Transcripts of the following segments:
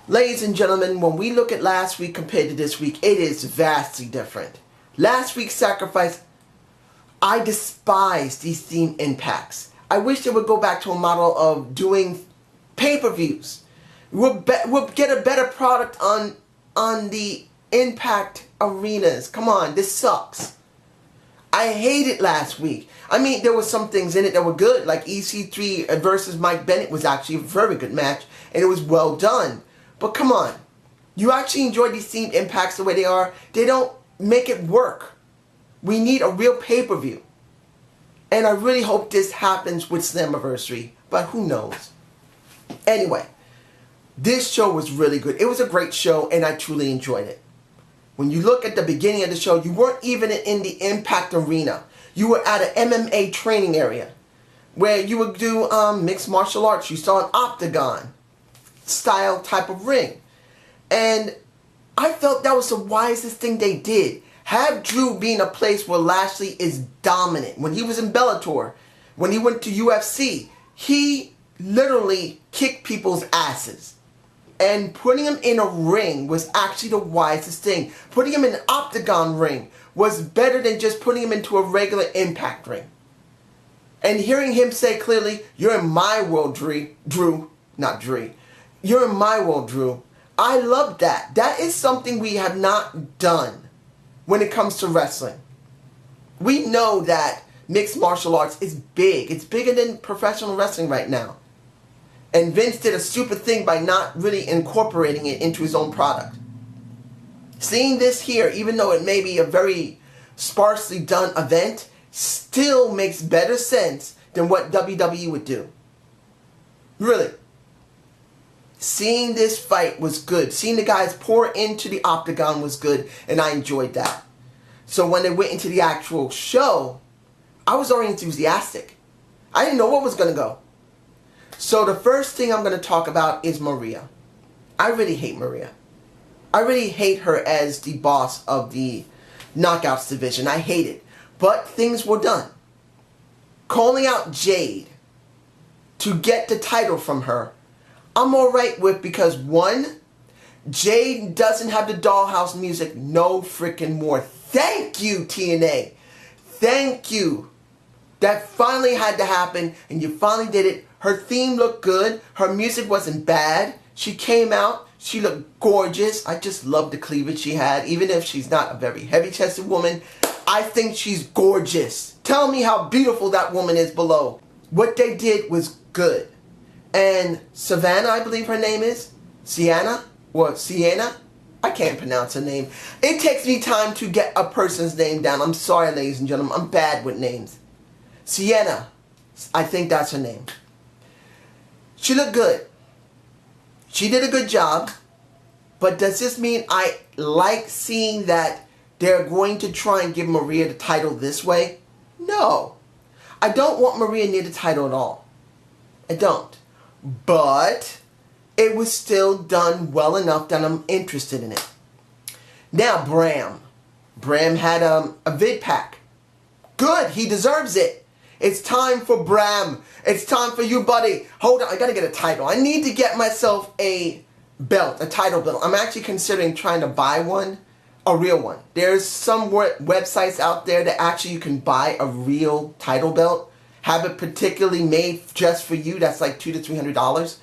Ladies and gentlemen, when we look at last week compared to this week, it is vastly different. Last week's sacrifice, I despise these theme impacts. I wish they would go back to a model of doing pay-per-views. We'll get a better product on the Impact arenas. Come on, this sucks. I hated last week. I mean, there were some things in it that were good, like EC3 versus Mike Bennett was actually a very good match, and it was well done. But come on, you actually enjoy these themed impacts the way they are? They don't make it work. We need a real pay-per-view. And I really hope this happens with Slammiversary, but who knows. Anyway, this show was really good. It was a great show, and I truly enjoyed it. When you look at the beginning of the show, you weren't even in the Impact Arena. You were at an MMA training area where you would do mixed martial arts. You saw an octagon style type of ring. And I felt that was the wisest thing they did. Have Drew be in a place where Lashley is dominant. When he was in Bellator, when he went to UFC, he literally kicked people's asses. And putting him in a ring was actually the wisest thing. Putting him in an octagon ring was better than just putting him into a regular Impact ring. And hearing him say clearly, "You're in my world, Drew," not Drew. "You're in my world, Drew." I love that. That is something we have not done when it comes to wrestling. We know that mixed martial arts is big. It's bigger than professional wrestling right now. And Vince did a stupid thing by not really incorporating it into his own product. Seeing this here, even though it may be a very sparsely done event, still makes better sense than what WWE would do. Really. Seeing this fight was good. Seeing the guys pour into the octagon was good, and I enjoyed that. So when they went into the actual show, I was already enthusiastic. I didn't know what was going to go. So the first thing I'm going to talk about is Maria. I really hate Maria. I really hate her as the boss of the Knockouts division. I hate it. But things were done. Calling out Jade to get the title from her, I'm alright with, because one, Jade doesn't have the dollhouse music no freaking more. Thank you, TNA. Thank you. That finally had to happen, and you finally did it. Her theme looked good. Her music wasn't bad. She came out. She looked gorgeous. I just love the cleavage she had. Even if she's not a very heavy-chested woman, I think she's gorgeous. Tell me how beautiful that woman is below. What they did was good. And Savannah, I believe her name is, Sienna, or Sienna, I can't pronounce her name. It takes me time to get a person's name down. I'm sorry, ladies and gentlemen, I'm bad with names. Sienna, I think that's her name. She looked good. She did a good job. But does this mean I like seeing that they're going to try and give Maria the title this way? No. I don't want Maria near the title at all. I don't. But it was still done well enough that I'm interested in it. Now, Bram. Bram had a vid pack. Good. He deserves it. It's time for Bram. It's time for you, buddy. Hold on. I got to get a title. I need to get myself a belt, a title belt. I'm actually considering trying to buy one, a real one. There's some websites out there that actually you can buy a real title belt. Have it particularly made just for you. That's like $200 to $300.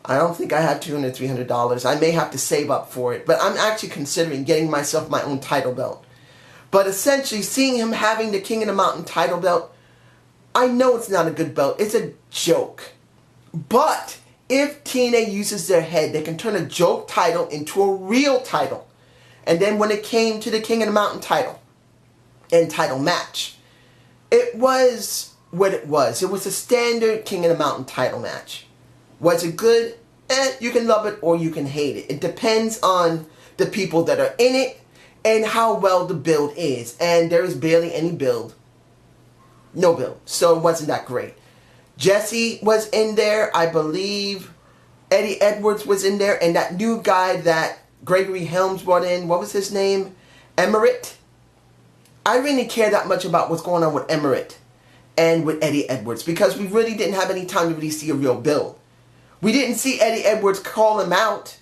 I don't think I have $200 to $300. I may have to save up for it. But I'm actually considering getting myself my own title belt. But essentially, seeing him having the King of the Mountain title belt, I know it's not a good belt. It's a joke. But if TNA uses their head, they can turn a joke title into a real title. And then when it came to the King of the Mountain title and title match, it was what it was. It was a standard King of the Mountain title match. Was it good? You can love it or you can hate it. It depends on the people that are in it and how well the build is. And there is barely any build. No build. So it wasn't that great. Jesse was in there. I believe Eddie Edwards was in there. And that new guy that Gregory Helms brought in, what was his name? Emirate. I really didn't care that much about what's going on with Emirate and with Eddie Edwards, because we really didn't have any time to really see a real build. We didn't see Eddie Edwards call him out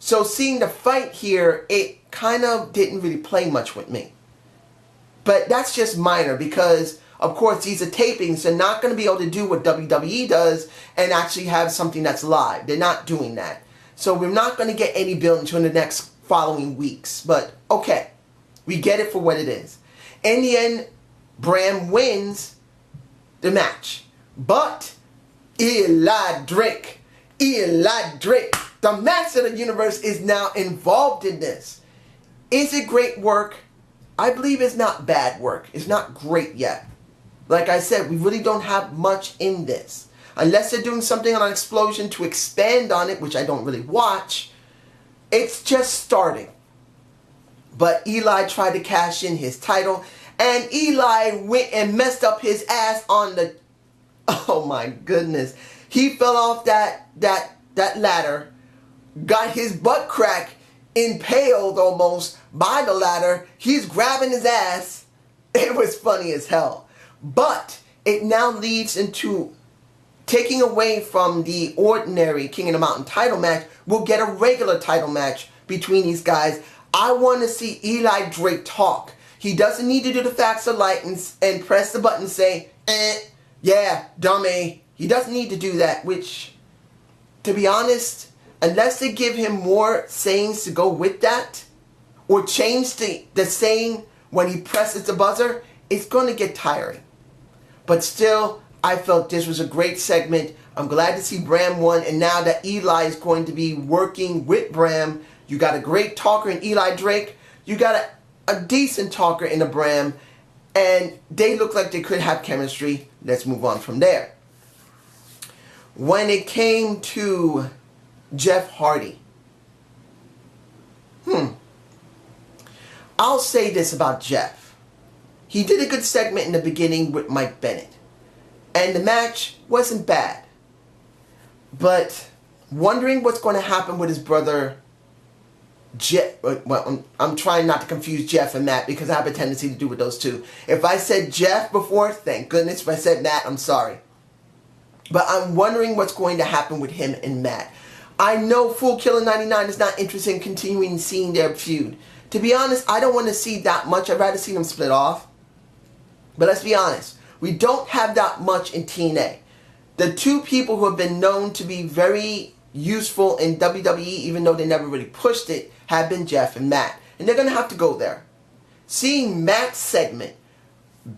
So seeing the fight here, it kind of didn't really play much with me. But that's just minor because, of course, these are tapings. They're not going to be able to do what WWE does and actually have something that's live. They're not doing that. So we're not going to get any build until the next following weeks. But, okay, we get it for what it is. In the end, Bram wins the match. But Eli Drake, the Master of the Universe, is now involved in this. Is it great work? I believe it's not bad work. It's not great yet. Like I said, we really don't have much in this. Unless they're doing something on an explosion to expand on it, which I don't really watch. It's just starting. But Eli tried to cash in his title. And Eli went and messed up his ass on the... Oh my goodness. He fell off that ladder. Got his butt crack impaled almost by the ladder. He's grabbing his ass. It was funny as hell. But it now leads into taking away from the ordinary King of the Mountain title match. We'll get a regular title match between these guys. I want to see Eli Drake talk. He doesn't need to do the facts of light and press the button and say, yeah, dummy. He doesn't need to do that, which, to be honest, unless they give him more sayings to go with that, or change the saying when he presses the buzzer, it's going to get tiring. But still, I felt this was a great segment. I'm glad to see Bram won, and now that Eli is going to be working with Bram, you got a great talker in Eli Drake, you got a decent talker in the Bram, and they look like they could have chemistry. Let's move on from there. When it came to Jeff Hardy, I'll say this about Jeff. He did a good segment in the beginning with Mike Bennett. And the match wasn't bad. But wondering what's going to happen with his brother Jeff. Well, I'm trying not to confuse Jeff and Matt because I have a tendency to do with those two. If I said Jeff before, thank goodness. If I said Matt, I'm sorry. But I'm wondering what's going to happen with him and Matt. I know Fool Killer 99 is not interested in continuing seeing their feud. To be honest, I don't want to see that much. I'd rather see them split off. But let's be honest. We don't have that much in TNA. The two people who have been known to be very useful in WWE, even though they never really pushed it, have been Jeff and Matt. And they're going to have to go there. Seeing Matt's segment,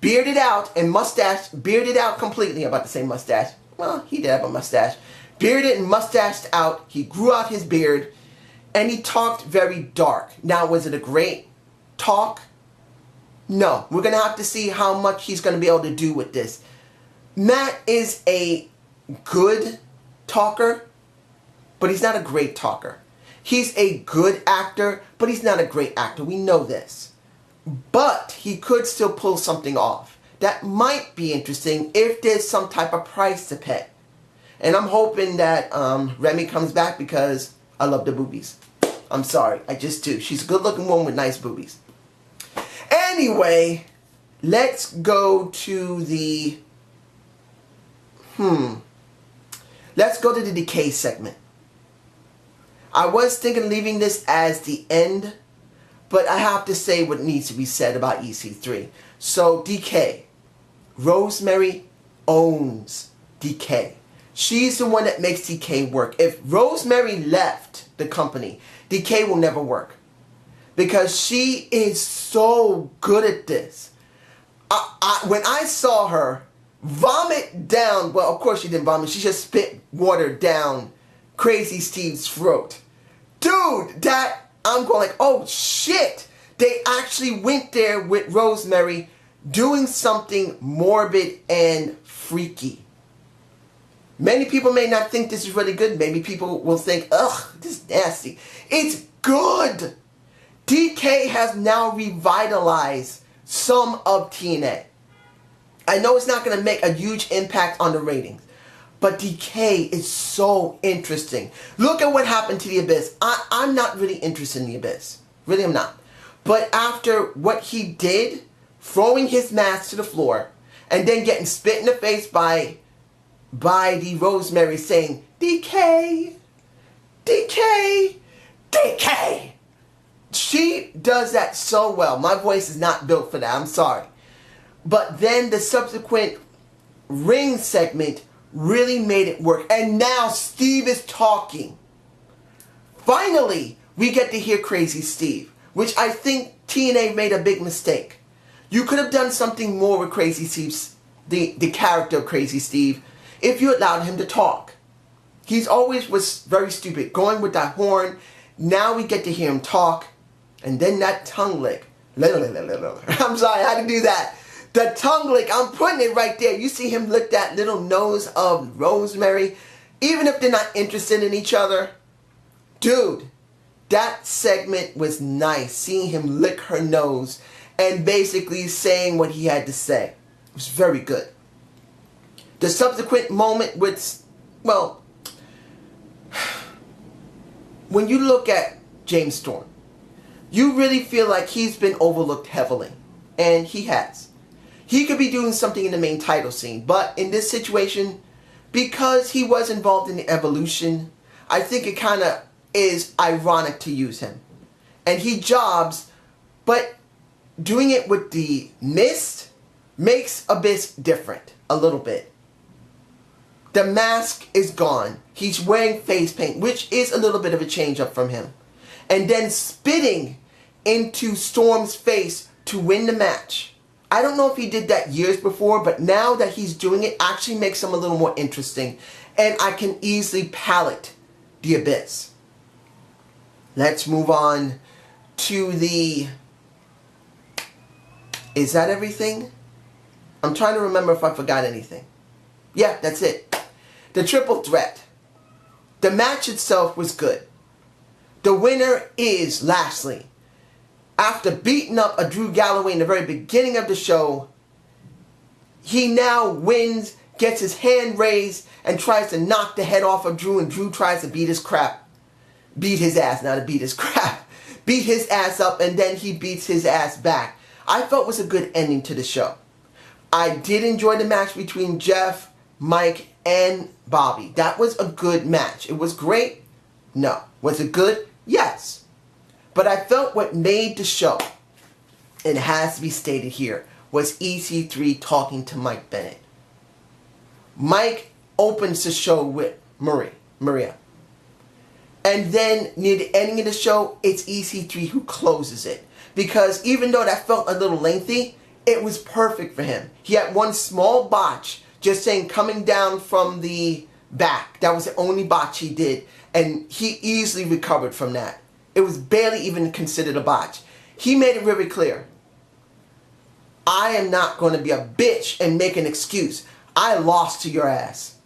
bearded out and mustache, bearded out completely, I'm about to say mustache. Well, he did have a mustache. Bearded and mustached out. He grew out his beard. And he talked very dark. Now, was it a great talk? No. We're going to have to see how much he's going to be able to do with this. Matt is a good talker, but he's not a great talker. He's a good actor, but he's not a great actor. We know this. But he could still pull something off. That might be interesting if there's some type of price to pay. And I'm hoping that Remy comes back because I love the boobies. I'm sorry, I just do. She's a good-looking woman with nice boobies. Anyway, let's go to the... Let's go to the Decay segment. I was thinking of leaving this as the end, but I have to say what needs to be said about EC3. So, Decay. Rosemary owns Decay. She's the one that makes Decay work. If Rosemary left the company, Decay will never work. Because she is so good at this. When I saw her vomit down, well, of course she didn't vomit, she just spit water down Crazy Steve's throat. Dude, I'm going like, oh shit. They actually went there with Rosemary doing something morbid and freaky. Many people may not think this is really good. Maybe people will think, ugh, this is nasty. It's good. Decay has now revitalized some of TNA. I know it's not going to make a huge impact on the ratings, but Decay is so interesting. Look at what happened to the Abyss. I'm not really interested in the Abyss. Really, I'm not. But after what he did, throwing his mask to the floor, and then getting spit in the face by the Rosemary saying, Decay, Decay, Decay. does that so well. My voice is not built for that. I'm sorry. But then the subsequent ring segment really made it work. And now Steve is talking. Finally, we get to hear Crazy Steve, which I think TNA made a big mistake. You could have done something more with Crazy Steve, the character of Crazy Steve, if you allowed him to talk. He's always was very stupid, going with that horn. Now we get to hear him talk. And then that tongue lick. I'm sorry, I had to do that. The tongue lick, I'm putting it right there. You see him lick that little nose of Rosemary. Even if they're not interested in each other. Dude, that segment was nice. Seeing him lick her nose and basically saying what he had to say. It was very good. The subsequent moment with, well, when you look at James Storm, you really feel like he's been overlooked heavily. And he has. He could be doing something in the main title scene. But in this situation, because he was involved in the Evolution, I think it kind of is ironic to use him. And he jobs, but doing it with the Mist makes Abyss different. A little bit. The mask is gone. He's wearing face paint, which is a little bit of a change up from him. And then spitting into Storm's face to win the match. I don't know if he did that years before, but now that he's doing it, actually makes him a little more interesting. And I can easily palate the Abyss. Let's move on to the... Is that everything? I'm trying to remember if I forgot anything. Yeah, that's it. The triple threat. The match itself was good. The winner is Lashley. After beating up a Drew Galloway in the very beginning of the show, he now wins, gets his hand raised, and tries to knock the head off of Drew, and Drew tries to beat his crap. Beat his ass, not to beat his crap. Beat his ass up, and then he beats his ass back. I felt it was a good ending to the show. I did enjoy the match between Jeff, Mike, and Bobby. That was a good match. It was great? No. Was it good? Yes. But I felt what made the show, and it has to be stated here, was EC3 talking to Mike Bennett. Mike opens the show with Maria. And then near the ending of the show, it's EC3 who closes it. Because even though that felt a little lengthy, it was perfect for him. He had one small botch, just saying coming down from the back. That was the only botch he did. And he easily recovered from that. It was barely even considered a botch. He made it very clear. I am not going to be a bitch and make an excuse. I lost to your ass.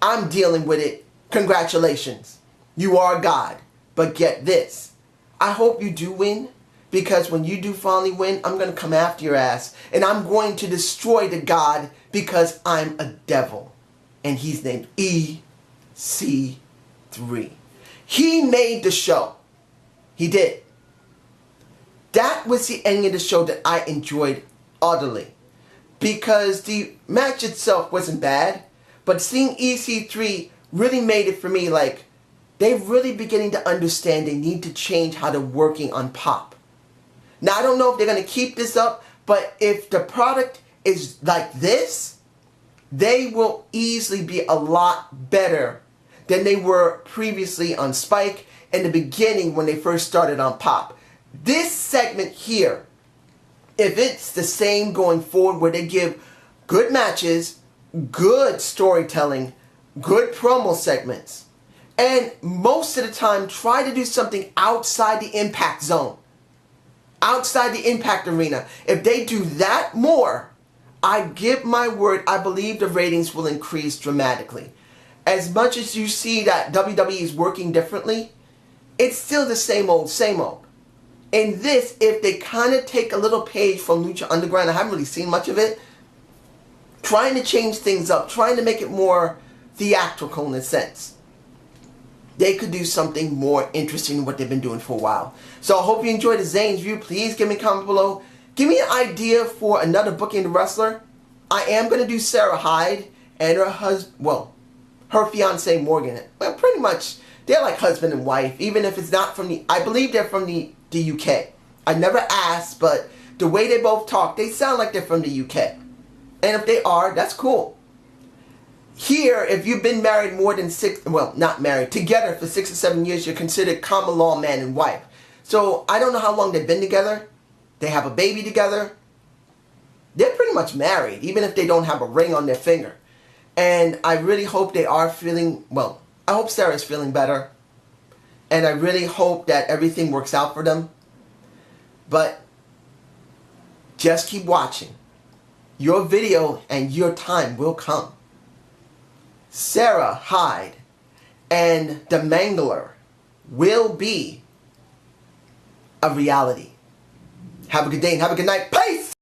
I'm dealing with it. Congratulations. You are God. But get this. I hope you do win. Because when you do finally win, I'm going to come after your ass. And I'm going to destroy the God because I'm a devil. And he's named EC3. He made the show. He did. That was the ending of the show that I enjoyed utterly. Because the match itself wasn't bad. But seeing EC3 really made it for me like they're really beginning to understand they need to change how they're working on Pop. Now, I don't know if they're going to keep this up, but if the product is like this, they will easily be a lot better than they were previously on Spike in the beginning when they first started on Pop. This segment here, if it's the same going forward where they give good matches, good storytelling, good promo segments, and most of the time try to do something outside the Impact Zone. Outside the Impact Arena. If they do that more, I give my word, I believe the ratings will increase dramatically. As much as you see that WWE is working differently, it's still the same old, same old. In this, if they kind of take a little page from Lucha Underground, I haven't really seen much of it, trying to change things up, trying to make it more theatrical in a sense, they could do something more interesting than what they've been doing for a while. So I hope you enjoyed the Zane's review. Please give me a comment below. Give me an idea for another booking the wrestler. I am going to do Sarah Hyde and her husband, well, her fiance Morgan. Well, pretty much, they're like husband and wife. Even if it's not from the, I believe they're from the the UK. I never asked, but the way they both talk, they sound like they're from the UK. And if they are, that's cool. Here, if you've been married more than not married, together for 6 or 7 years, you're considered common law man and wife. So I don't know how long they've been together. They have a baby together. They're pretty much married, even if they don't have a ring on their finger. And I really hope they are feeling, well, I hope Sarah's feeling better. And I really hope that everything works out for them. But just keep watching. Your video and your time will come. Sarah Hyde and the Mangler will be a reality. Have a good day and have a good night. Peace!